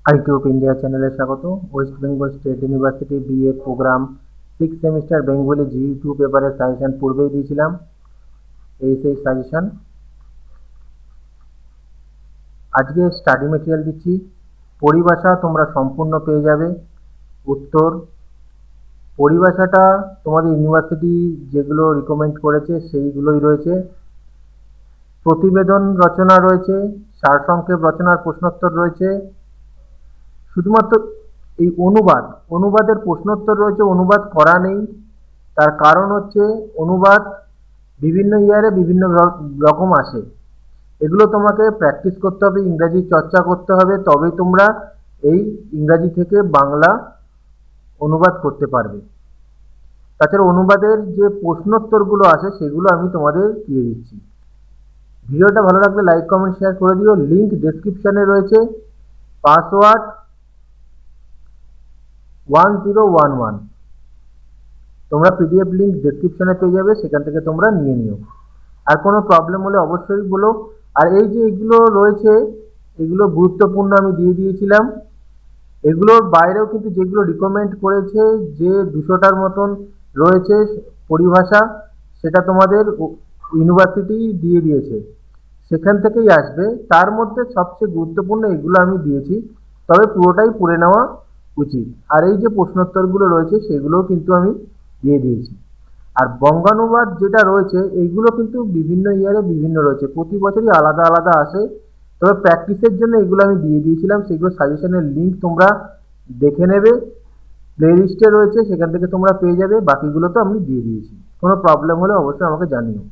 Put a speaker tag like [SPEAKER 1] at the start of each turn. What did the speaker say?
[SPEAKER 1] IT of India চ্যানেলে স্বাগত। West Bengal State University BA program 6 semester Bengali জি2 পেপারের সাজেশন পূর্বেই দিয়েছিলাম। এই সেই সাজেশন। আজকে স্টাডি মেটেরিয়াল দিচ্ছি। পরিভাষা তোমরা সম্পূর্ণ পেয়ে যাবে। উত্তর, পরিভাষাটা তোমাদের ইউনিভার্সিটি যেগুলো রিকমেন্ড করেছে সেইগুলোই রয়েছে। প্রতিবেদন রচনা রয়েছে, সারসংক্ষেপ রচনার প্রশ্নোত্তর রয়েছে। শুধুমাত্র এই অনুবাদের প্রশ্নোত্তর রয়েছে, অনুবাদ করা নেই। তার কারণ হচ্ছে অনুবাদ বিভিন্ন ইয়ারে বিভিন্ন রকম আসে। এগুলো তোমাকে প্র্যাকটিস করতে হবে, ইংরাজি চর্চা করতে হবে, তবেই তোমরা এই ইংরাজি থেকে বাংলা অনুবাদ করতে পারবে। তাছাড়া অনুবাদের যে প্রশ্নোত্তরগুলো আসে সেগুলো আমি তোমাদের দিয়ে দিচ্ছি। ভিডিওটা ভালো লাগলে লাইক কমেন্ট শেয়ার করে দিও। লিঙ্ক ডেসক্রিপশনে রয়েছে। পাসওয়ার্ড 1011। তোমরা পিডিএফ লিঙ্ক ডেসক্রিপশনে পেয়ে যাবে, সেখান থেকে তোমরা নিয়ে নিও। আর কোনো প্রবলেম হলে অবশ্যই বলো। আর এই যে এগুলো রয়েছে এগুলো গুরুত্বপূর্ণ আমি দিয়ে দিয়েছিলাম। এগুলোর বাইরেও কিন্তু যেগুলো রিকমেন্ড করেছে যে 200টার মতন রয়েছে পরিভাষা, সেটা তোমাদের ইউনিভার্সিটি দিয়ে দিয়েছে, সেখান থেকেই আসবে। তার মধ্যে সবচেয়ে গুরুত্বপূর্ণ এগুলো আমি দিয়েছি, তবে পুরোটাই পড়ে নেওয়া উচিত। আর এই যে প্রশ্নোত্তরগুলো রয়েছে সেগুলোও কিন্তু আমি দিয়ে দিয়েছি। আর বঙ্গানুবাদ যেটা রয়েছে এইগুলো কিন্তু বিভিন্ন ইয়ারে বিভিন্ন রয়েছে, প্রতি বছরই আলাদা আলাদা আসে। তবে প্র্যাকটিসের জন্য এগুলো আমি দিয়ে দিয়েছিলাম, সেগুলো সাজেশনের লিঙ্ক তোমরা দেখে নেবে। প্লে লিস্টে রয়েছে, সেখান থেকে তোমরা পেয়ে যাবে। বাকিগুলো তো আমি দিয়ে দিয়েছি। কোনো প্রবলেম হলে অবশ্যই আমাকে জানিও।